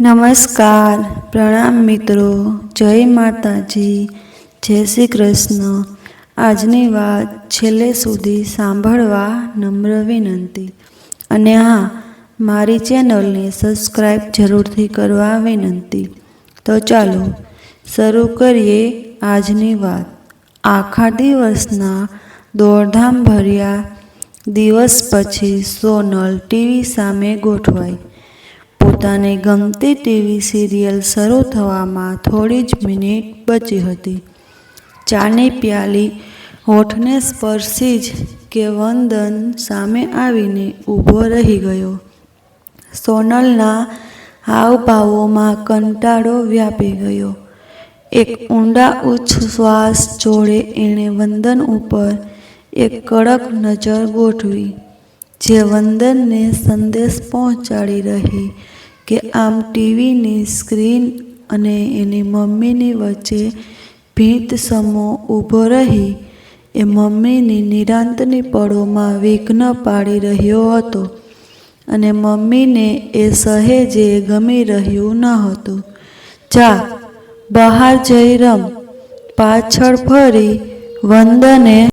નમસ્કાર, પ્રણામ મિત્રો, જય માતાજી, જય શ્રી કૃષ્ણ. આજની વાત છેલ્લે સુધી સાંભળવા નમ્ર વિનંતી. અને હા, મારી ચેનલને સબસ્ક્રાઈબ જરૂરથી કરવા વિનંતી. તો ચાલો શરૂ કરીએ આજની વાત. આખા દિવસના દોડધામ ભર્યા દિવસ પછી સોનલ ટીવી સામે ગોઠવાઈ. પોતાને ગમતી ટીવી સિરિયલ શરૂ થવામાં થોડી જ મિનિટ બચી હતી. ચાની પ્યાલી હોઠને સ્પર્શી જ કે વંદન સામે આવીને ઊભો રહી ગયો. સોનલના હાવભાવોમાં કંટાળો વ્યાપી ગયો. એક ઊંડા ઉચ્છ્વાસ જોડે એણે વંદન ઉપર એક કડક નજર ગોઠવી, જે વંદનને સંદેશ પહોંચાડી રહી કે આમ ટીવીની સ્ક્રીન અને એની મમ્મીની વચ્ચે ભીંત સમો ઊભો રહી એ મમ્મીની નિરાંતની પળોમાં વિઘ્ન પાડી રહ્યો હતો. અને મમ્મીને એ સહેજે ગમી રહ્યું ન હતું. જા, બહાર જઈ રમ. પાછળ ફરી વંદને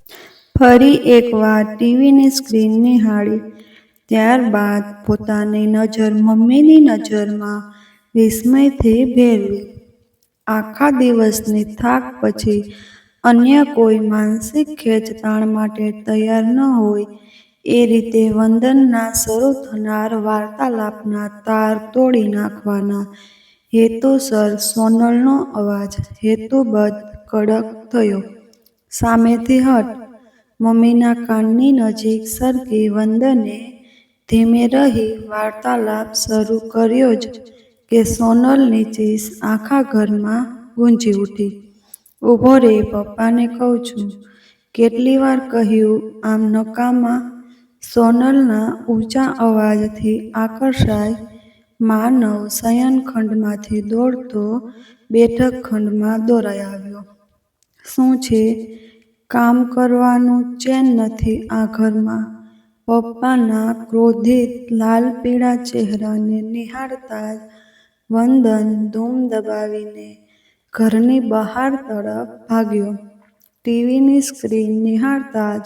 ફરી એકવાર ટીવીની સ્ક્રીન નિહાળી. ત્યારબાદ પોતાની નજર મમ્મીની નજરમાં વિસ્મયથી ભેરવી. આખા દિવસની થાક પછી અન્ય કોઈ માનસિક ખેંચતાણ માટે તૈયાર ન હોય એ રીતે વંદનના શરૂ થનાર વાર્તાલાપના તાર તોડી નાખવાના હેતુસર સોનલનો અવાજ હેતુબદ્ધ કડક થયો. સામેથી હટ. મમ્મીના કાનની નજીક સરકી વંદને ધીમે રહી વાર્તાલાપ શરૂ કર્યો જ કે સોનલની ચીસ આખા ઘરમાં ગુંજી ઉઠી. ઊભો રે, પપ્પાને કહું છું. કેટલી વાર કહ્યું આમ નકામા? સોનલના ઊંચા અવાજથી આકર્ષાઈ માનવ શયનખંડમાંથી દોડતો બેઠક ખંડમાં દોડાઈ આવ્યો. શું છે? કામ કરવાનું ચેન નથી આ ઘરમાં? પપ્પાના ક્રોધિત લાલ-પીળા ચહેરાને નિહાળતા જ વંદન ધૂમ દબાવીને ઘરની બહાર તરફ ભાગ્યો. ટીવીની સ્ક્રીન નિહાળતા જ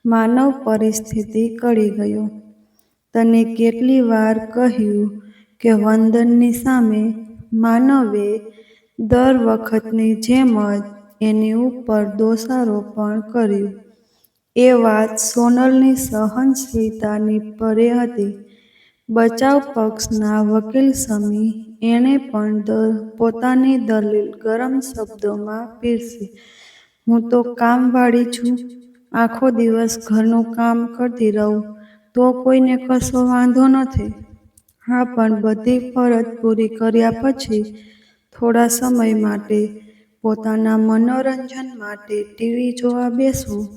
માનવ પરિસ્થિતિ કળી ગયો. તને કેટલી વાર કહ્યું કે વંદનની સામે માનવે દર વખતની જેમ જ એની ઉપર દોષારોપણ કર્યું. એ વાત સોનલની સહનશીલતાની પરે હતી. બચાવ પક્ષના વકીલ સમી એણે પણ પોતાની દલીલ ગરમ શબ્દોમાં પીરસી. હું તો કામવાળી છું. આખો દિવસ ઘરનું કામ કરતી રહું તો કોઈને કશો વાંધો નથી. હા, પણ બધી ફરજ પૂરી કર્યા પછી થોડા સમય માટે પોતાના મનોરંજન માટે ટીવી જોવા બેસવું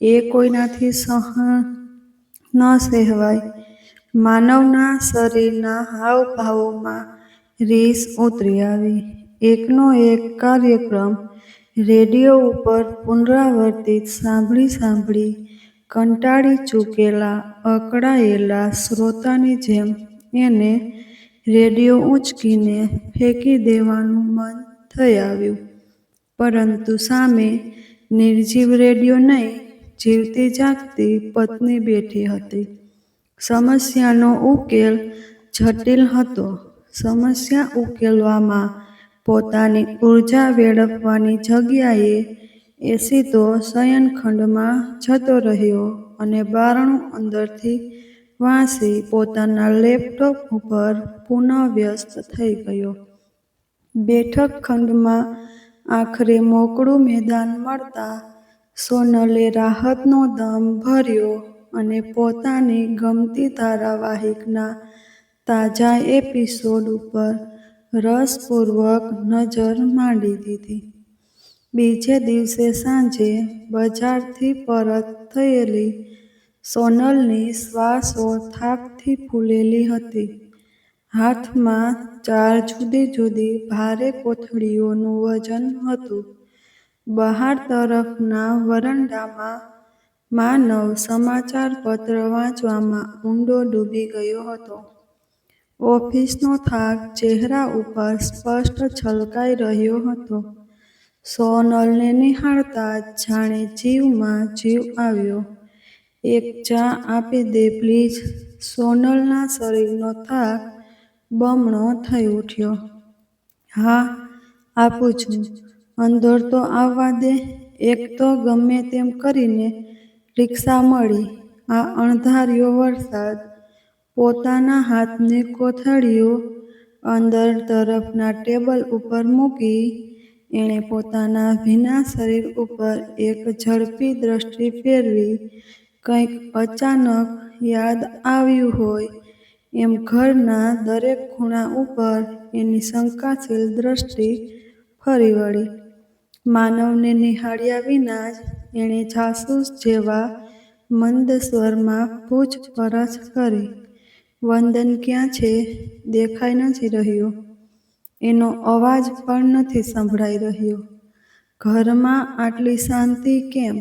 એ કોઈનાથી સહન ન સહેવાય. માનવના શરીરના હાવભાવોમાં રીસ ઉતરી આવી. એકનો એક કાર્યક્રમ રેડિયો ઉપર પુનરાવર્તિત સાંભળી સાંભળી કંટાળી ચૂકેલા અકળાયેલા શ્રોતાની જેમ એને રેડિયો ઊંચકીને ફેંકી દેવાનું મન થઈ આવ્યું. પરંતુ સામે નિર્જીવ રેડિયો નહીં, જીવતી જાગતી પત્ની બેઠી હતી. સમસ્યાનો ઉકેલ જટિલ હતો. સમસ્યા ઉકેલવામાં પોતાની ઊર્જા વેડફવાની જગ્યાએ એ સીધો શયનખંડમાં જતો રહ્યો અને બારણું અંદરથી વાંસી પોતાના લેપટોપ ઉપર પુનઃ વ્યસ્ત થઈ ગયો. બેઠક ખંડમાં આખરે મોકળું મેદાન મળતા સોનલે રાહતનો દમ ભર્યો અને પોતાની ગમતી ધારાવાહિકના તાજા એપિસોડ ઉપર રસપૂર્વક નજર માંડી દીધી. બીજે દિવસે સાંજે બજારથી પરત થયેલી સોનલની શ્વાસો થાકથી ફૂલેલી હતી. હાથમાં 4 જુદી જુદી ભારે કોથળીઓનું વજન હતું. બહાર તરફના વરંડામાં માનવ સમાચાર પત્ર વાંચવામાં ઊંડો ડૂબી ગયો હતો. ઓફિસનો થાક ચહેરા ઉપર સ્પષ્ટ છલકાઈ રહ્યો હતો. સોનલને નિહાળતા જાણે જીવમાં જીવ આવ્યો. "એક ચા આપી દે પ્લીઝ." સોનલના શરીરનો થાક બમણો થઈ ઉઠ્યો. "હા, આપું છું. અંદર તો આવવા દે." એક તો ગમે તેમ કરીને રિક્ષા મળી. આ અણધાર્યો વરસાદ. પોતાના હાથની કોથળીઓ અંદર તરફના ટેબલ ઉપર મૂકી એણે પોતાના ભીના શરીર ઉપર એક ઝડપી દ્રષ્ટિ ફેરવી. કંઈક અચાનક યાદ આવ્યું હોય એમ ઘરના દરેક ખૂણા ઉપર એની શંકાશીલ દ્રષ્ટિ ફરી વળી. માનવને નિહાળ્યા વિના જ એણે જાસૂસ જેવા મંદ સ્વરમાં પૂછપરછ કરી. "વંદન ક્યાં છે? દેખાઈ નથી રહ્યો." એનો અવાજ પણ નથી સંભળાઈ રહ્યો. ઘરમાં આટલી શાંતિ કેમ?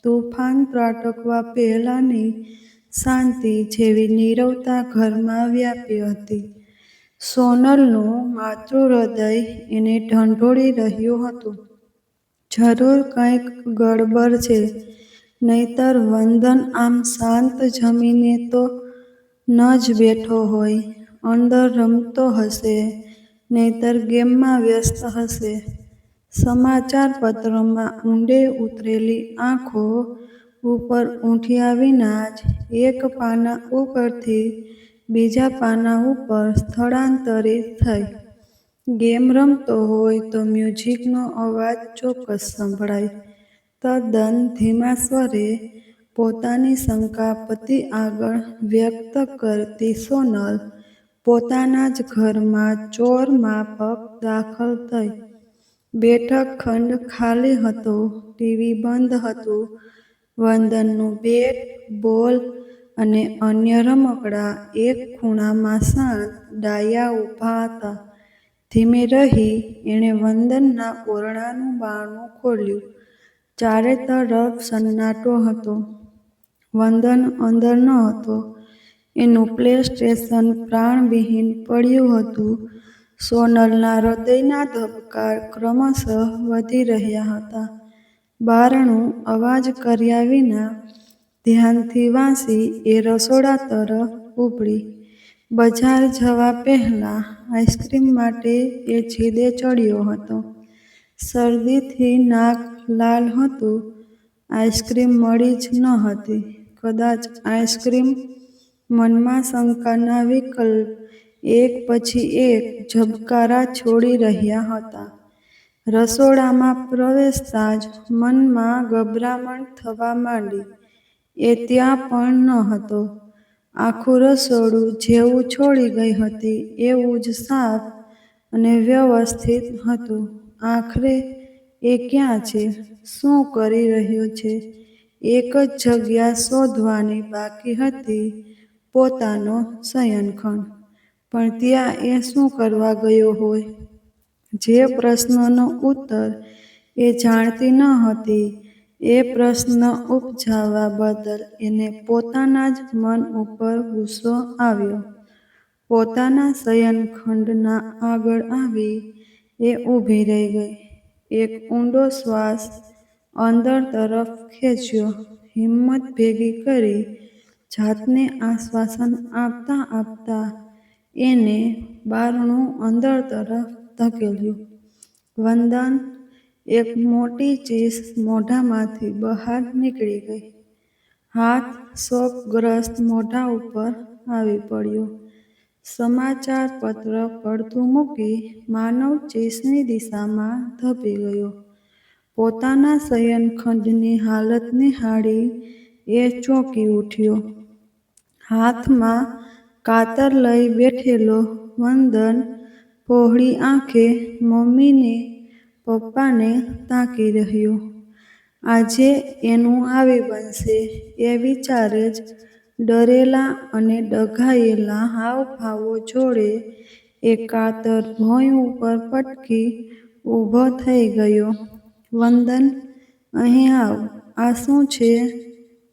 તોફાન ત્રાટકવા પહેલાંની શાંતિ જેવી નીરવતા ઘરમાં વ્યાપી હતી. સોનલનું માતૃહૃદય એને ઢંઢોળી રહ્યું હતું. જરૂર કંઈક ગડબડ છે, નહીંતર વંદન આમ શાંત જમીને તો ન જ બેઠો હોય. અંદર રમતો હશે, નહીંતર ગેમમાં વ્યસ્ત હશે. સમાચાર પત્રમાં ઊંડે ઉતરેલી આંખો ઉપર ઊંઘ્યા વિના જ એક પાના ઉપરથી બીજા પાના ઉપર સ્થળાંતરિત થઈ. ગેમ રમતો હોય તો મ્યુઝિકનો અવાજ ચોક્કસ સંભળાય. તદ્દન ધીમા સ્વરે પોતાની શંકા પતિ આગળ વ્યક્ત કરતી સોનલ પોતાના જ ઘરમાં ચોર માફક દાખલ થઈ. બેઠક ખંડ ખાલી હતો. ટીવી બંધ હતું. વંદનનું બેટ, બોલ અને અન્ય રમકડાં એક ખૂણામાં શાંત ડાયા ઊભા હતા. ધીમે રહી એણે વંદનના ઓરડાનું બારણું ખોલ્યું. ચારે તરફ સન્નાટો હતો. વંદન અંદર ન હતો. એનું પ્લે સ્ટેશન પ્રાણવિહીન પડ્યું હતું. સોનલના હૃદયના ધબકાર ક્રમશઃ વધી રહ્યા હતા. બારણું અવાજ કર્યા વિના ધ્યાનથી વાંસી એ રસોડા તરફ ઉપડી. બજાર જવા પહેલાં આઈસ્ક્રીમ માટે એ જીદે ચડ્યો હતો. શરદીથી નાક લાલ હતું. આઈસ્ક્રીમ મળી જ ન હતી. કદાચ આઈસ્ક્રીમ? મનમાં શંકાના વિકલ્પ એક પછી એક ઝબકારા છોડી રહ્યા હતા. રસોડામાં પ્રવેશતાં જ મનમાં ગભરામણ થવા માંડી. એ ત્યાં પણ ન હતો. આખું રસોડું જેવું છોડી ગઈ હતી એવું જ સાફ અને વ્યવસ્થિત હતું. આખરે એ ક્યાં છે? શું કરી રહ્યો છે? એક જ જગ્યા શોધવાની બાકી હતી, પોતાનો શયનખંડ. પણ ત્યાં એ શું કરવા ગયો હોય? જે પ્રશ્નનો ઉત્તર એ જાણતી ન હતી એ પ્રશ્ન ઉપજાવવા બદલ એને પોતાના જ મન ઉપર ગુસ્સો આવ્યો. પોતાના શયનખંડના આગળ આવી એ ઊભી રહી ગઈ. એક ઊંડો શ્વાસ અંદર તરફ ખેંચ્યો. હિંમત ભેગી કરી જાતને આશ્વાસન આપતાં આપતાં એને બારણું અંદર તરફ ધકેલ્યું. "વંદન." એક મોટી ચીસ મોઢામાંથી બહાર નીકળી ગઈ. હાથ શોકગ્રસ્ત મોઢા ઉપર આવી પડ્યો. સમાચાર પત્ર પડતું મૂકી માનવ ચીસની દિશામાં ધપી ગયો. પોતાના શયનખંડની હાલત નિહાળી એ ચોંકી ઉઠ્યો. હાથમાં કાતર લઈ બેઠેલો વંદન પહોળી આંખે મમ્મીને પપ્પાને તાકી રહ્યો. આજે એનું આવી બનશે એ વિચારે જ ડરેલા અને ડઘાયેલા હાવભાવો જોડે એ કાતર ભોંય ઉપર પટકી ઊભો થઈ ગયો. "વંદન, અહીં આવ. આ શું છે?"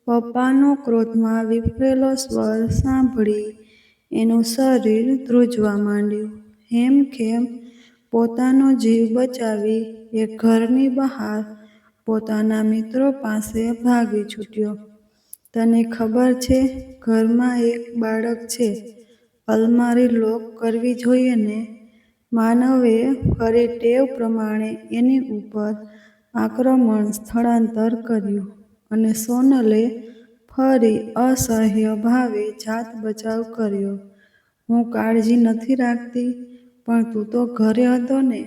પપ્પાનો ક્રોધમાં વિફરેલો સ્વર સાંભળી એનું શરીર ધ્રુજવા માંડ્યું. હેમખેમ પોતાનો જીવ બચાવી એ ઘરની બહાર પોતાના મિત્રો પાસે ભાગી છૂટ્યો. તને ખબર છે, ઘરમાં એક બાળક છે. અલમારી લોક કરવી જોઈએ ને? માનવે ફરી ટેવ પ્રમાણે એની ઉપર આક્રમણ સ્થળાંતર કર્યું અને સોનલે ફરી અસહ્ય ભાવે જાત બચાવ કર્યો. હું કાળજી નથી રાખતી, પણ તું તો ઘરે હતો ને?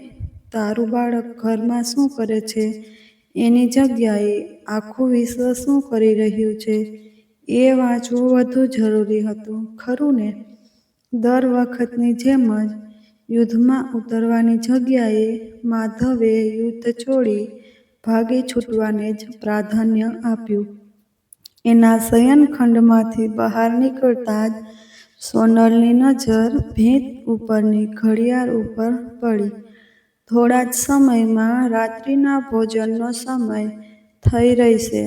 તારું બાળક ઘરમાં શું કરે છે? એની જગ્યાએ આખું વિશ્વ શું કરી રહ્યું છે એ વાંચવું વધુ જરૂરી હતું, ખરું ને? દર વખતની જેમ જ યુદ્ધમાં ઉતરવાની જગ્યાએ માધવે યુદ્ધ છોડી ભાગી છૂટવાને જ પ્રાધાન્ય આપ્યું. એના શયનખંડમાંથી બહાર નીકળતા જ સોનલની નજર ભીંત ઉપરની ઘડિયાળ ઉપર પડી. થોડા જ સમયમાં રાત્રિના ભોજનનો સમય થઈ રહેશે.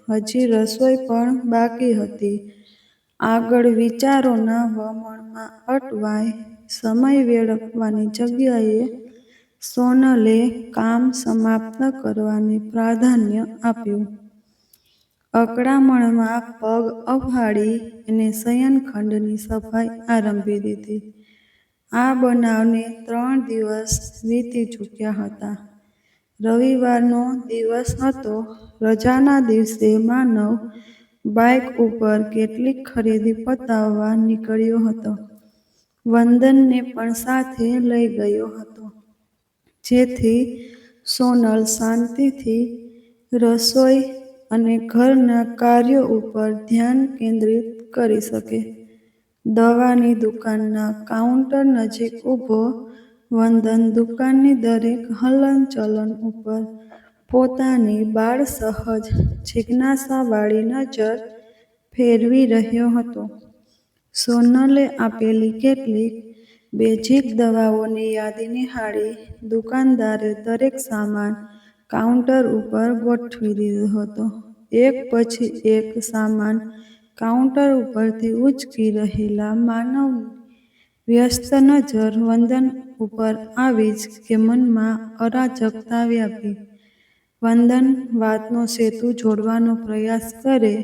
હજી રસોઈ પણ બાકી હતી. આગળ વિચારોના વમળમાં અટવાઈ સમય વેડફવાની જગ્યાએ સોનલે કામ સમાપ્ત કરવાને પ્રાધાન્ય આપ્યું. અકળામણમાં પગ અફાડી એને શયનખંડની સફાઈ આરંભી દીધી. આ બનાવને 3 દિવસ વીતી ચૂક્યા હતા. રવિવારનો દિવસ હતો. રજાના દિવસે માનવ બાઇક ઉપર કેટલીક ખરીદી પતાવવા નીકળ્યો હતો. વંદનને પણ સાથે લઈ ગયો હતો, જેથી સોનલ શાંતિથી રસોઈ અને ઘરના કાર્યો ઉપર ધ્યાન કેન્દ્રિત કરી શકે. દવાની દુકાનના કાઉન્ટર નજીક ઊભો વંદન દુકાનની દરેક હલનચલન ઉપર પોતાની બાળસહજ જિજ્ઞાસાવાળી નજર ફેરવી રહ્યો હતો. સોનલે આપેલી કેટલીક બેઝિક દવાઓની યાદી નિહાળી દુકાનદારે દરેક સામાન કાઉન્ટર ઉપર ગોઠવી દીધો હતો. એક પછી એક સામાન કાઉન્ટર ઉપરથી ઊંચકી રહેલા માનવની વ્યસ્ત નજર વંદન ઉપર આવી જ કે મનમાં અરાજકતા વ્યાપી. વંદન વાતનો સેતુ જોડવાનો પ્રયાસ કરે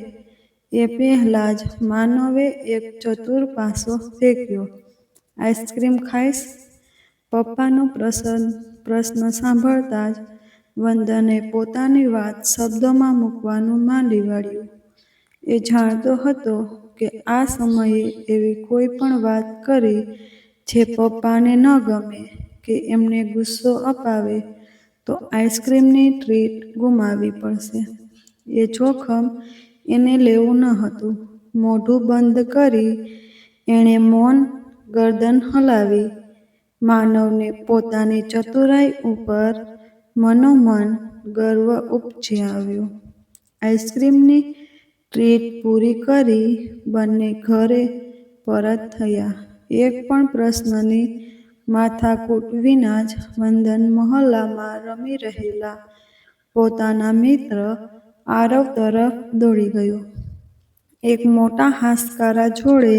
એ પહેલાં જ માનવે એક ચતુર પાસો ફેંક્યો. આઈસ્ક્રીમ ખાઈશ? પપ્પાનો પ્રશ્ન સાંભળતા જ વંદને પોતાની વાત શબ્દોમાં મૂકવાનું માંડી વાળ્યું. એ જાણતો હતો કે આ સમયે એવી કોઈ પણ વાત કરી જે પપ્પાને ન ગમે કે એમને ગુસ્સો અપાવે તો આઈસ્ક્રીમની ટ્રીટ ગુમાવવી પડશે. એ જોખમ એને લેવું ન હતું. મોઢું બંધ કરી એણે મૌન ગરદન હલાવી. માનવને પોતાની ચતુરાઈ ઉપર મનોમન ગર્વ ઉપજી આવ્યો. આઈસ્ક્રીમની ટ્રીટ પૂરી કરી બંને ઘરે પરત થયા. એક પણ પ્રશ્નની માથાકૂટ વિના જ વંદન મહોલ્લામાં રમી રહેલા પોતાના મિત્ર આરવ તરફ દોડી ગયો. એક મોટા હાશકારા જોડે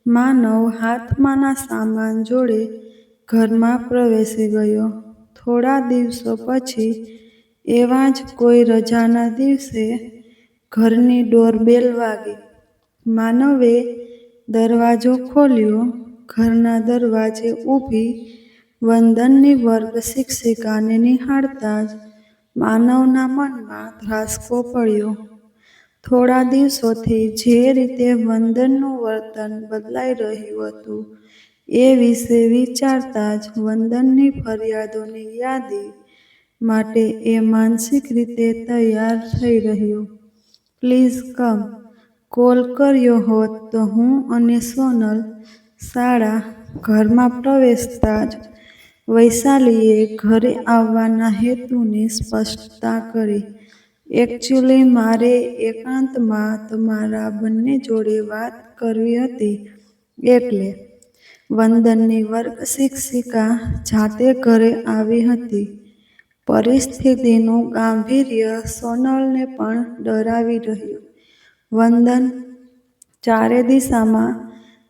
માનવ હાથમાંના સામાન જોડે ઘરમાં પ્રવેશી ગયો. થોડા દિવસો પછી એવા જ કોઈ રજાના દિવસે ઘરની ડોરબેલ વાગી. માનવે દરવાજો ખોલ્યો. ઘરના દરવાજે ઊભી વંદનની વર્ગ શિક્ષિકાને નિહાળતા જ માનવના મનમાં ધ્રાસ્કો પડ્યો. થોડા દિવસોથી જે રીતે વંદનનું વર્તન બદલાઈ રહ્યું હતું એ વિશે વિચારતા જ વંદનની ફરિયાદોની યાદી માટે એ માનસિક રીતે તૈયાર થઈ રહ્યો. Please come. કોલ કર્યો હોત તો હું અને સોનલ શાળા. ઘરમાં પ્રવેશતા જ વૈશાલીએ ઘરે આવવાના હેતુની સ્પષ્ટતા કરી. એકચ્યુલી મારે એકાંતમાં તમારા બંને જોડે વાત કરવી હતી એટલે. વંદનની વર્ગ શિક્ષિકા જાતે ઘરે આવી હતી. પરિસ્થિતિનું ગાંભીર્ય સોનલને પણ ડરાવી રહ્યું. વંદન ચારે દિશામાં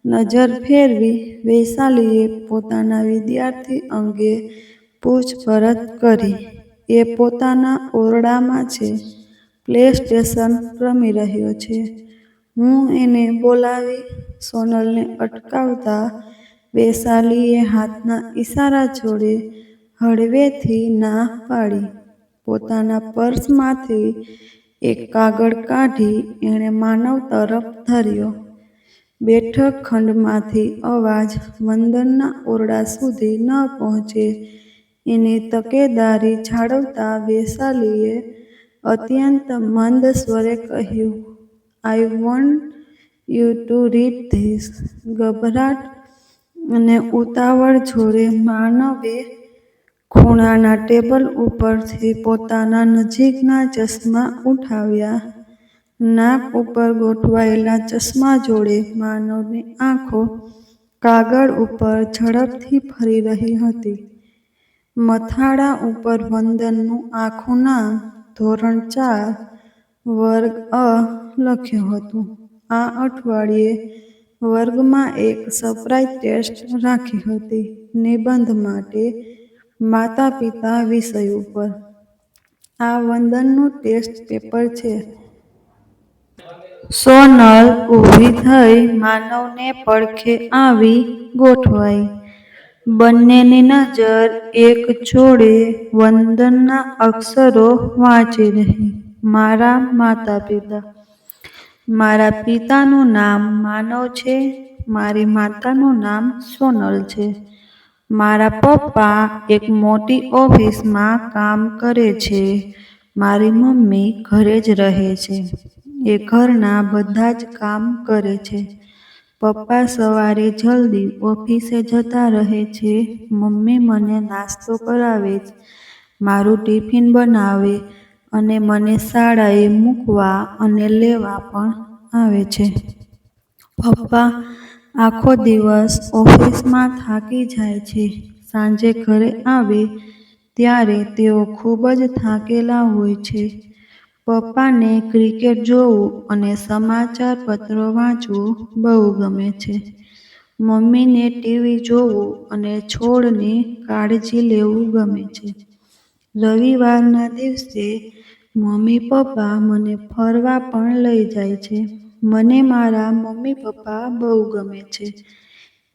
નજર ફેરવી વૈશાલીએ પોતાના વિદ્યાર્થી અંગે પૂછપરછ કરી. એ પોતાના ઓરડામાં છે. પ્લે સ્ટેશન રમી રહ્યો છે. હું એને બોલાવી? સોનલને અટકાવતા વૈશાલીએ હાથના ઈશારા જોડે હળવેથી ના પાડી. પોતાના પર્સમાંથી એક કાગળ કાઢી એણે માનવ તરફ ધર્યો. બેઠક ખંડમાંથી અવાજ વંદનના ઓરડા સુધી ન પહોંચે એની તકેદારી જાળવતા વૈશાલીએ અત્યંત મંદ સ્વરે કહ્યું, "I want you to read this." ગભરાટ અને ઉતાવળ જોડે માનવે ખૂણાના ટેબલ ઉપરથી પોતાના નજીકના ચશ્મા ઉઠાવ્યા. નાક ઉપર ગોઠવાયેલા ચશ્મા જોડે માનવની આંખો કાગળ ઉપર ઝડપથી ફરી રહી હતી. મથાળા ઉપર વંદનનું આખું નામ, ધોરણ 4, વર્ગ અ લખ્યું હતું. આ અઠવાડિયે વર્ગમાં એક સરપ્રાઈઝ ટેસ્ટ રાખી હતી. નિબંધ માટે માતા-પિતા વિષય ઉપર. આ વંદનનું ટેસ્ટ પેપર છે. સોનલ ઊભી થઈ માનવને પડખે આવી ગોઠવાઈ. બંનેની નજર એક જોડે વંદનના અક્ષરો વાંચી રહી. મારા માતા-પિતા. મારા પિતાનું નામ માનવ છે. મારી માતાનું નામ સોનલ છે. મારા પપ્પા એક મોટી ઓફિસમાં કામ કરે છે. મારી મમ્મી ઘરે જ રહે છે. એ ઘરના બધા જ કામ કરે છે. પપ્પા સવારે જલ્દી ઓફિસે જતા રહે છે. મમ્મી મને નાસ્તો કરાવે છે, મારું ટિફિન બનાવે અને મને શાળાએ મૂકવા અને લેવા પણ આવે છે. પપ્પા આખો દિવસ ઓફિસમાં થાકી જાય છે. સાંજે ઘરે આવે ત્યારે તેઓ ખૂબ જ થાકેલા હોય છે. પપ્પાને ક્રિકેટ જોવું અને સમાચાર પત્રો વાંચવું બહુ ગમે છે. મમ્મીને ટીવી જોવું અને છોડની કાળજી લેવું ગમે છે. રવિવારના દિવસે મમ્મી-પપ્પા મને ફરવા પણ લઈ જાય છે. મને મારા મમ્મી-પપ્પા બહુ ગમે છે.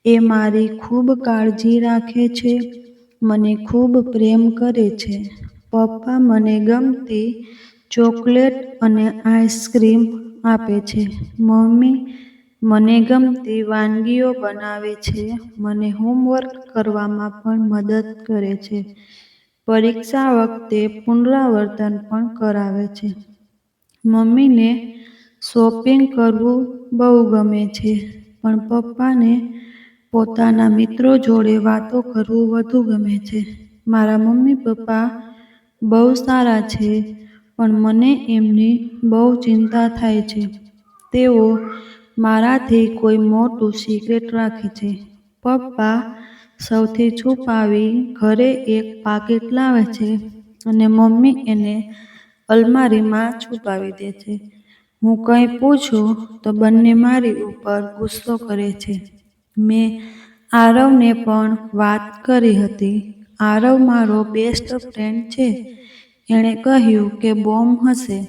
એ મારી ખૂબ કાળજી રાખે છે. મને ખૂબ પ્રેમ કરે છે. પપ્પા મને ગમતી ચોકલેટ અને આઈસ્ક્રીમ આપે છે. મમ્મી મને ગમતી વાનગીઓ બનાવે છે. મને હોમવર્ક કરવામાં પણ મદદ કરે છે. પરીક્ષા વખતે પુનરાવર્તન પણ કરાવે છે. મમ્મીને શોપિંગ કરવું બહુ ગમે છે, પણ પપ્પાને પોતાના મિત્રો જોડે વાતો કરવું વધુ ગમે છે. મારા મમ્મી-પપ્પા બહુ સારા છે, પણ મને એમની બહુ ચિંતા થાય છે. તેઓ મારાથી કોઈ મોટું સિક્રેટ રાખે છે. પપ્પા સૌથી છુપાવી ઘરે એક પાકીટ લાવે છે અને મમ્મી એને અલમારીમાં છુપાવી દે છે. હું કંઈ પૂછું તો બંને મારી ઉપર ગુસ્સો કરે છે. મેં આરવને પણ વાત કરી હતી. આરવ મારો બેસ્ટ ફ્રેન્ડ છે. એણે કહ્યું કે બોમ્બ હશે.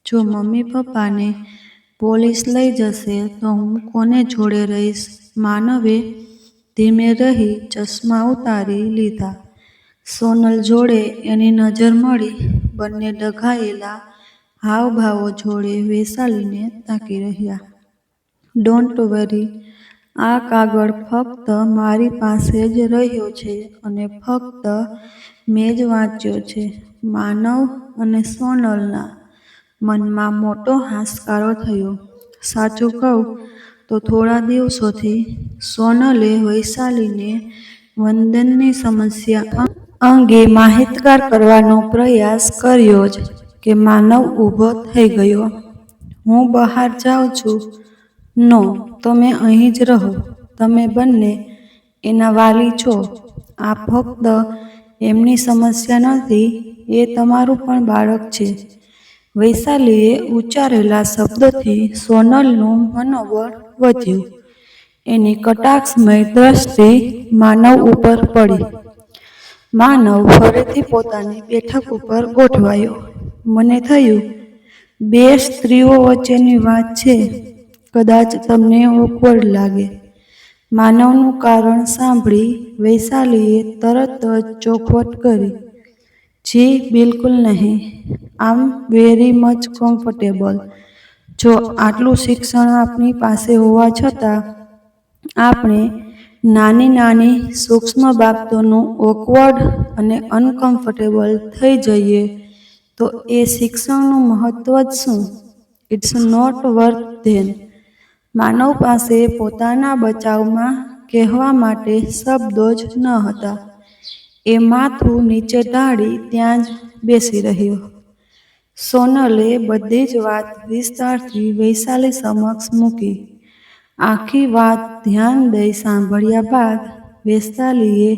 જો મમ્મી-પપ્પાને પોલીસ લઈ જશે તો હું કોને જોડે રહીશ? માનવે ધીમે રહી ચશ્મા ઉતારી લીધા. સોનલ જોડે એની નજર મળી. બંને ડઘાયેલા હાવભાવો જોડે વૈશાલીને તાકી રહ્યા. ડોન્ટ વરી, આ કાગળ ફક્ત મારી પાસે જ રહ્યો છે અને ફક્ત મેં જ વાંચ્યો છે. માનવ અને સોનલના મનમાં મોટો હાશકારો થયો. સાચું કહું તો થોડા દિવસોથી સોનલે વૈશાલીને વંદનની સમસ્યા અંગે માહિતગાર કરવાનો પ્રયાસ કર્યો જ કે માનવ ઊભો થઈ ગયો. હું બહાર જાઉં છું. નો, તમે અહીં જ રહો. તમે બંને એના વાલી છો. આ ફક્ત એમની સમસ્યા નથી, એ તમારું પણ બાળક છે. વૈશાલીએ ઉચ્ચારેલા શબ્દોથી સોનલનું મનોબળ વધ્યું. એની કટાક્ષમય દ્રષ્ટિ માનવ ઉપર પડી. માનવ ફરીથી પોતાની બેઠક ઉપર ગોઠવાયો. મને થયું, બે સ્ત્રીઓ વચ્ચેની વાત છે. કદાચ તમને ઓકવર્ડ લાગે. માનવનું કારણ સાંભળી વૈશાલીએ તરત જ ચોખવટ કરી. જી બિલકુલ નહીં. આમ વેરી મચ કમ્ફર્ટેબલ. જો આટલું શિક્ષણ આપણી પાસે હોવા છતાં આપણે નાની નાની સૂક્ષ્મ બાબતોનું ઓકવર્ડ અને અનકમ્ફર્ટેબલ થઈ જઈએ તો એ શિક્ષણનું મહત્વ જ શું? It's not worth then. માનવ પાસે પોતાના બચાવમાં કહેવા માટે શબ્દો જ ન હતા. એ માથું નીચે ઢાળી ત્યાં જ બેસી રહ્યો. સોનલે બધી જ વાત વિસ્તારથી વૈશાલી સમક્ષ મૂકી. આખી વાત ધ્યાન દઈ સાંભળ્યા બાદ વૈશાલીએ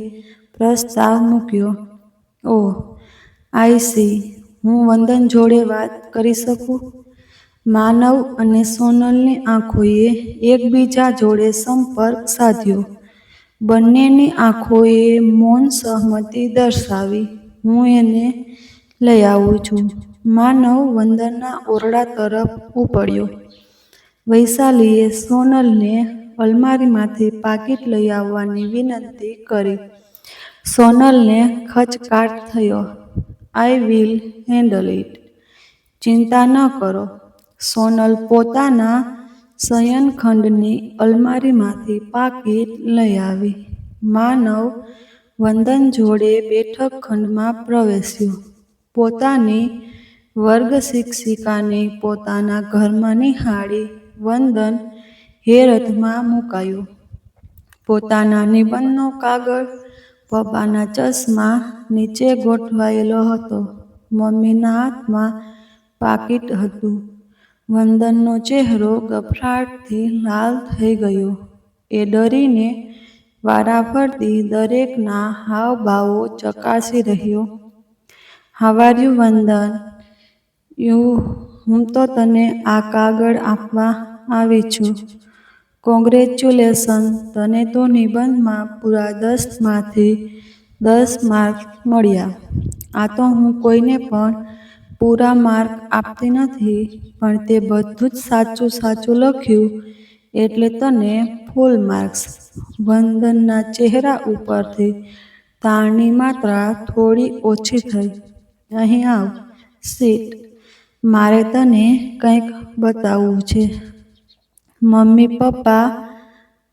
પ્રસ્તાવ મૂક્યો. ઓહ, આઈ સી. હું વંદન જોડે વાત કરી શકું? માનવ અને સોનલની આંખોએ એકબીજા જોડે સંપર્ક સાધ્યો. બંનેની આંખોએ મૌન સહમતિ દર્શાવી. હું એને લઈ આવું છું. માનવ વંદનના ઓરડા તરફ ઉપડ્યો. વૈશાલીએ સોનલને અલમારીમાંથી પાકીટ લઈ આવવાની વિનંતી કરી. સોનલને ખચકાટ થયો. I will handle it. ચિંતા ન કરો. સોનલ પોતાના શયનખંડની અલમારીમાંથી પાકીટ લઈ આવી. માનવ વંદન જોડે બેઠક ખંડમાં પ્રવેશ્યો. પોતાની વર્ગ શિક્ષિકાને પોતાના ઘરમાં નિહાળી વંદન હેરતમાં મુકાયો. પોતાના નિબંધનો કાગળ, પપ્પાના ચશ્મા નીચે ગોઠવાયેલો હતો. મમ્મીના હાથમાં પાકીટ હતું. વંદનનો ચહેરો ગભરાટથી લાલ થઈ ગયો. એ ડરીને વારાફરતી દરેકના હાવભાવો ચકાસી રહ્યો. હાવ આર યુ વંદન? હું તો તને આ કાગળ આપવા આવી છું. કોંગ્રેચ્યુલેશન. તને તો નિબંધમાં પૂરા 10માંથી 10 માર્ક મળ્યા. આ તો હું કોઈને પણ પૂરા માર્ક આપતી નથી, પણ તે બધું જ સાચું સાચું લખ્યું એટલે તને ફૂલ માર્ક્સ. વંદનના ચહેરા ઉપરથી તાણની માત્રા થોડી ઓછી થઈ. અહીં આવ. સીટ. મારે તને કંઈક બતાવવું છે. મમ્મી પપ્પા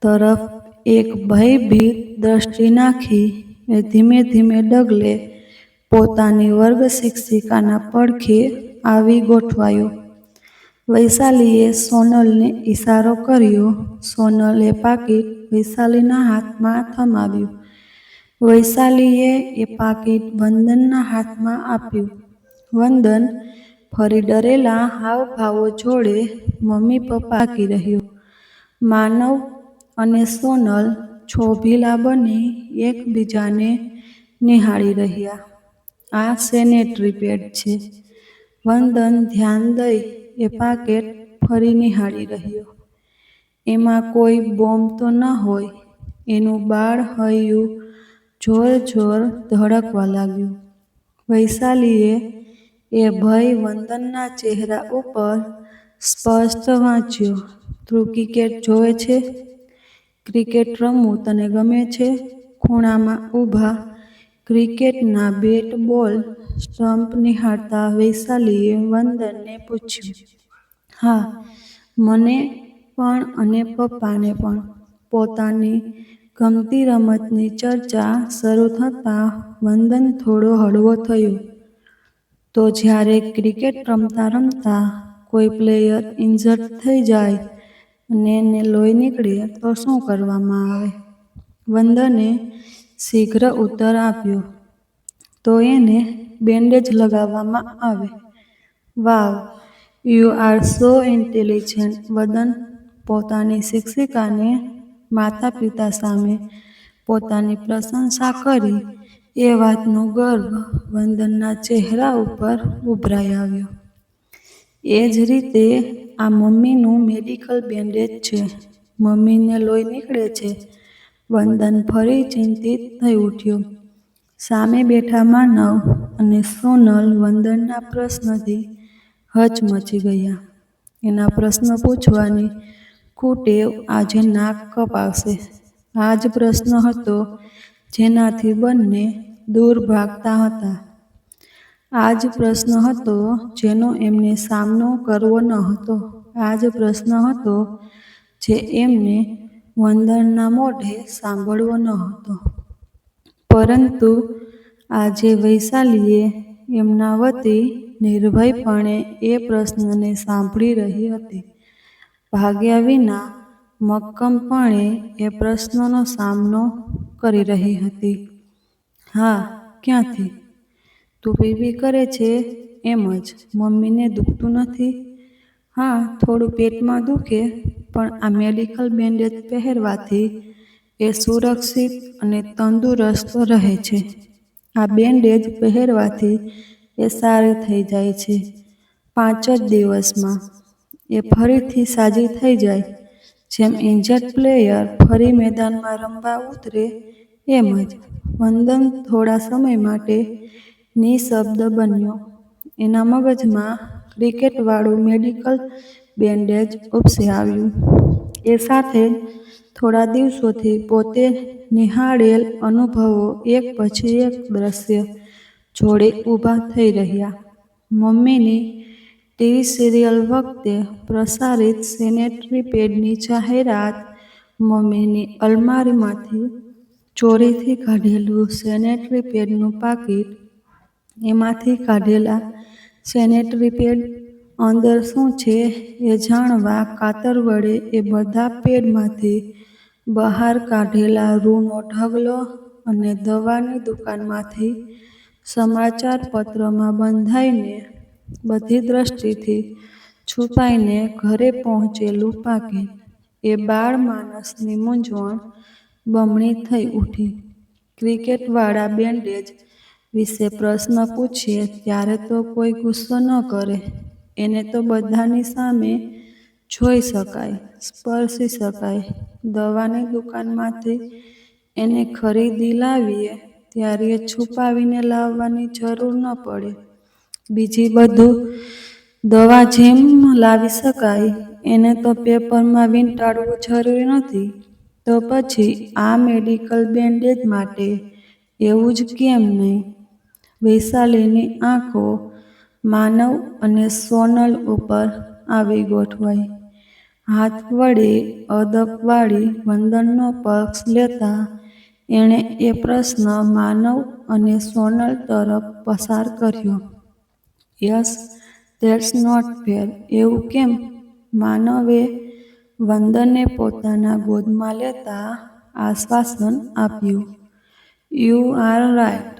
તરફ એક ભયભીત દ્રષ્ટિ નાખી એ ધીમે ધીમે ડગલે પોતાની વર્ગ શિક્ષિકાના પડખે આવી ગોઠવાયો. વૈશાલીએ સોનલને ઈશારો કર્યો. સોનલે પાકીટ વૈશાલીના હાથમાં થમાવ્યું. વૈશાલીએ એ પાકીટ વંદનના હાથમાં આપ્યું. વંદન ફરી ડરેલા હાવભાવો જોડે મમ્મી પપ્પા તાકી રહ્યો. માનવ અને સોનલ છોભીલા બની એકબીજાને નિહાળી રહ્યા. આ સેનેટરી પેડ છે. વંદન ધ્યાન દઈ એ પાકીટ ફરી નિહાળી રહ્યો. એમાં કોઈ બોમ્બ તો ન હોય? એનું બાળ હૈયું જોર ધડકવા લાગ્યું. વૈશાલીએ એ ભય વંદનના ચહેરા ઉપર સ્પષ્ટ વાંચ્યો. તું ક્રિકેટ જોવે છે? ક્રિકેટ રમવું તને ગમે છે? ખૂણામાં ઊભા ક્રિકેટના બેટ બોલ સ્ટમ્પ નિહાળતા વૈશાલીએ વંદનને પૂછ્યું. હા, મને પણ અને પપ્પાને પણ. પોતાની ગમતી રમતની ચર્ચા શરૂ થતાં વંદન થોડો હળવો થયો. તો જ્યારે ક્રિકેટ રમતા રમતા કોઈ પ્લેયર ઇન્જર્ડ થઈ જાય અને એને લોહી નીકળે તો શું કરવામાં આવે? વંદને શીઘ્ર ઉત્તર આપ્યો. તો એને બેન્ડેજ લગાવવામાં આવે. વાવ, યુ આર સો ઇન્ટેલિજન્ટ. વંદન પોતાની શિક્ષિકાને માતા પિતા સામે પોતાની પ્રશંસા કરી એ વાતનો ગર્વ વંદનના ચહેરા ઉપર ઉભરાઈ આવ્યો. એ જ રીતે આ મમ્મીનું મેડિકલ બેન્ડેજ છે. મમ્મીને લોહી નીકળે છે. વંદન ફરી ચિંતિત થઈ ઉઠ્યો. સામે બેઠા માનવ અને સોનલ વંદનના પ્રશ્નથી હચમચી ગયા. એના પ્રશ્ન પૂછવાની કુટેવ આજે નાક કપાવશે. આ જ પ્રશ્ન હતો જેનાથી બંને દૂર ભાગતા હતા. આ જ પ્રશ્ન હતો જેનો એમને સામનો કરવો ન હતો. આ જ પ્રશ્ન હતો જે એમને વંદનના મોઢે સાંભળવો ન હતો. પરંતુ આજે વૈશાલીએ એમના વતી નિર્ભયપણે એ પ્રશ્નને સાંભળી રહી હતી. ભાગ્યા વિના મક્કમપણે એ પ્રશ્નનો સામનો કરી રહી હતી. હા, ક્યાંથી? તું પીપી કરે છે એમ જ. મમ્મીને દુખતું નથી? હા, થોડું પેટમાં દુખે, પણ આ મેડિકલ બેન્ડેજ પહેરવાથી એ સુરક્ષિત અને તંદુરસ્ત રહે છે. આ બેન્ડેજ પહેરવાથી એ સારી થઈ જાય છે. 5 જ દિવસમાં એ ફરીથી સાજી થઈ જાય. જેમ ઇન્જર્ડ પ્લેયર ફરી મેદાનમાં રમવા ઉતરે એમ જ. વંદન થોડા સમય માટે નિઃશબ્દ બન્યો. એના મગજમાં ક્રિકેટવાળું મેડિકલ બેન્ડેજ ઉપસી આવ્યું. એ સાથે જ થોડા દિવસોથી પોતે નિહાળેલ અનુભવો એક પછી એક દ્રશ્ય જોડે ઊભા થઈ રહ્યા. મમ્મીની ટીવી સિરિયલ વખતે પ્રસારિત સેનેટરી પેડની જાહેરાત, મમ્મીની અલમારીમાંથી ચોરીથી કાઢેલું સેનેટરી પેડનું પાકીટ, એમાંથી કાઢેલા સેનેટરી પેડ, અંદર શું છે એ જાણવા કાતર વડે એ બધા પેડમાંથી બહાર કાઢેલા રૂનો ઢગલો અને દવાની દુકાનમાંથી સમાચાર પત્રમાં બંધાઈને બધી દ્રષ્ટિથી છુપાઈને ઘરે પહોંચેલું પાકીટ. એ બાળ માનસની મૂંઝવણ બમણી થઈ ઉઠી. ક્રિકેટવાળા બેન્ડેજ વિશે પ્રશ્ન પૂછીએ ત્યારે તો કોઈ ગુસ્સો ન કરે. એને તો બધાની સામે જોઈ શકાય, સ્પર્શી શકાય. દવાની દુકાનમાંથી એને ખરીદી લાવીએ ત્યારે એ છુપાવીને લાવવાની જરૂર ન પડે. બીજી બધું દવા જેમ લાવી શકાય એને તો પેપરમાં વીંટાળવું જરૂરી નથી. તો પછી આ મેડિકલ બેન્ડેજ માટે એવું જ કેમ નહીં? વૈશાલીની આંખો માનવ અને સોનલ ઉપર આવી ગોઠવાઈ. હાથ વડે અદપવાળી વંદનનો પક્ષ લેતા એણે એ પ્રશ્ન માનવ અને સોનલ તરફ પસાર કર્યો. Yes, that's not fair. એવું કેમ? માનવે વંદનને પોતાના ગોદમાં લેતા આશ્વાસન આપ્યું. You are right.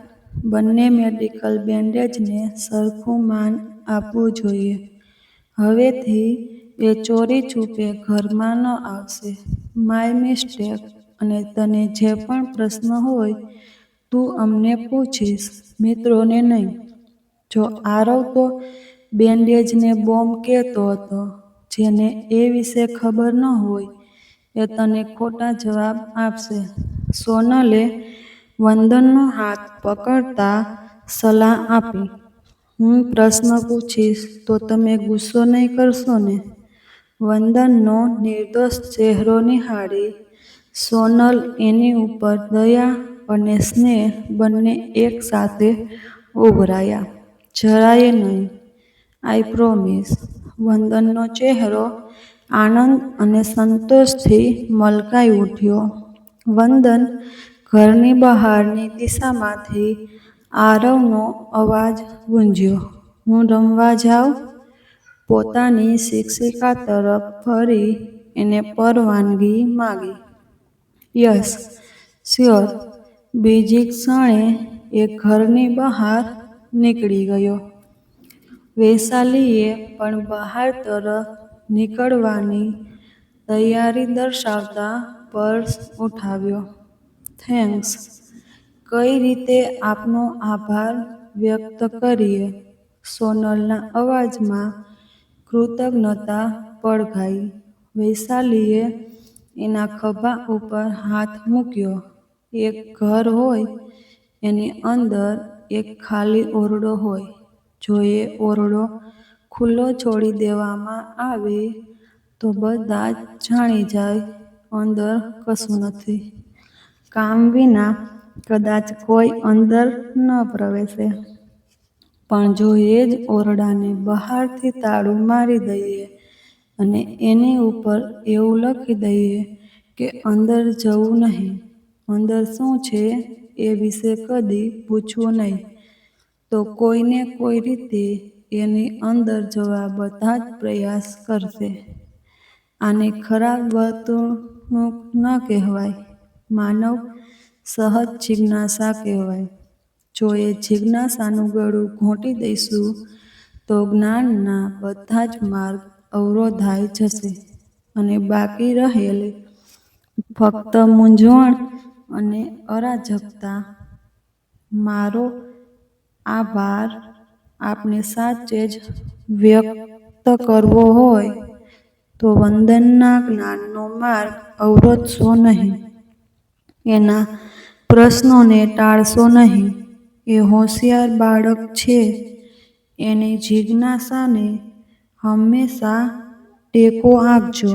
બંને મેડિકલ બેન્ડેજને સરખું માન આપવું જોઈએ. હવેથી એ ચોરી છૂપે ઘરમાં ન આવશે. My mistake. અને તને જે પણ પ્રશ્ન હોય તું અમને પૂછીશ, મિત્રોને નહીં. જો આરવ તો બેન્ડેજને બોમ્બ કહેતો હતો. જેને એ વિશે ખબર ન હોય એ તને ખોટા જવાબ આપશે. સોનલે વંદનનો હાથ પકડતા સલાહ આપી. હું પ્રશ્ન પૂછીશ તો તમે ગુસ્સો નહીં કરશો ને? વંદનનો નિર્દોષ ચહેરો નિહાળી સોનલ એની ઉપર દયા અને સ્નેહ બંને એક સાથે ઉભરાયા. જરાયે નહીં. આઈ પ્રોમિસ. વંદનનો ચહેરો આનંદ અને સંતોષથી મલકાઈ ઉઠ્યો. વંદન ઘરની બહારની દિશામાંથી આરવનો અવાજ ગુંજ્યો. હું રમવા જાઉં? પોતાની શિક્ષિકા તરફ ફરી એને પરવાનગી માંગી. Yes, sure. બીજી ક્ષણે એ ઘરની બહાર નીકળી ગયો. વૈશાલીએ પણ બહાર તરફ નીકળવાની તૈયારી દર્શાવતા પર્સ ઉઠાવ્યો. થેન્ક્સ. કઈ રીતે આપનો આભાર વ્યક્ત કરીએ? સોનલના અવાજમાં કૃતજ્ઞતા પડઘાઈ. વૈશાલીએ એના ખભા ઉપર હાથ મૂક્યો. એક ઘર હોય, એની અંદર એક ખાલી ઓરડો હોય. જો એ ઓરડો ખુલ્લો છોડી દેવામાં આવે તો બધા જ જાણી જાય અંદર કશું નથી. કામ વિના કદાચ કોઈ અંદર ન પ્રવેશે. પણ જો એ જ ઓરડાને બહારથી તાળું મારી દઈએ અને એની ઉપર એવું લખી દઈએ કે અંદર જવું નહીં, અંદર શું છે એ વિશે કદી પૂછવું નહીં, તો કોઈને કોઈ રીતે એની અંદર જવા બધા જ પ્રયાસ કરશે. આને ખરાબ વર્તણૂક ન કહેવાય, માનવ સહજ જિજ્ઞાસા કહેવાય. જો એ જિજ્ઞાસાનું ગળું ઘોંટી દઈશું તો જ્ઞાનના બધા જ માર્ગ અવરોધાઈ જશે અને બાકી રહેલી ફક્ત મૂંઝવણ અને અરાજકતા. મારો આભાર. આપને સાચે જ વ્યક્ત કરવો હોય તો વંદનના જ્ઞાનનો માર્ગ અવરોધશો નહીં. એના પ્રશ્નોને ટાળશો નહીં. એ હોશિયાર બાળક છે. એની જિજ્ઞાસાને હંમેશા ટેકો આપજો.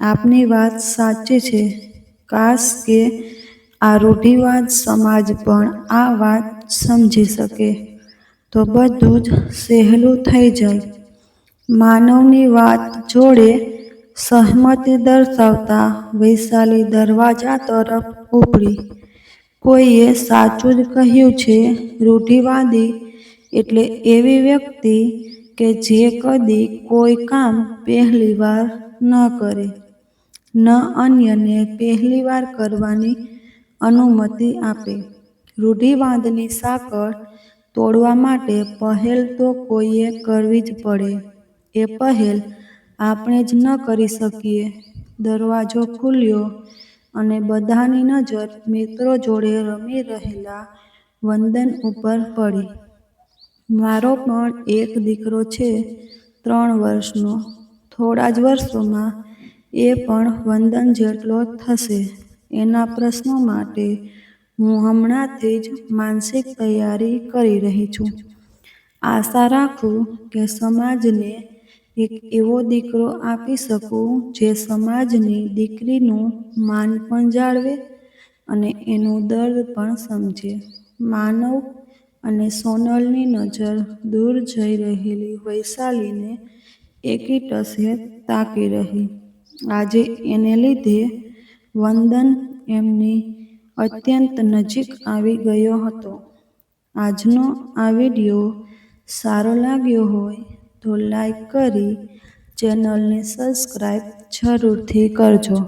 આપની વાત સાચી છે. કાશ કે આ રૂઢિવાદ સમાજ પણ આ વાત સમજી શકે તો બધું જ સહેલું થઈ જાય. માનવની વાત જોડે સહમતિ દર્શાવતા વૈશાલી દરવાજા તરફ ઉપડી. કોઈએ સાચું જ કહ્યું છે. રૂઢિવાદી એટલે એવી વ્યક્તિ કે જે કદી કોઈ કામ પહેલીવાર ન કરે, ન અન્યને પહેલીવાર કરવાની અનુમતિ આપે. રૂઢિવાદની સાંકળ તોડવા માટે પહેલ તો કોઈએ કરવી જ પડે. એ પહેલ આપણે જ ન કરી શકીએ. દરવાજો ખુલ્યો અને બધાની નજર મિત્રો જોડે રમી રહેલા વંદન ઉપર પડી. મારો પણ એક દીકરો છે, 3 વર્ષનો. થોડા જ વર્ષોમાં એ પણ વંદન જેટલો થશે. એના પ્રશ્નો માટે હું હમણાંથી જ માનસિક તૈયારી કરી રહી છું. આશા રાખું કે સમાજને એક એવો દીકરો આપી શકું જે સમાજની દીકરીનું માન પણ જાળવે અને એનું દર્દ પણ સમજે. માનવ અને સોનલની નજર દૂર જઈ રહેલી વૈશાલીને એકીટશે તાકી રહી. આજે એને લીધે વંદન એમની અત્યંત નજીક આવી ગયો હતો. આજનો આ વિડીયો સારો લાગ્યો હોય તો લાઈક કરી ચેનલને સબસ્ક્રાઈબ જરૂરથી કરજો.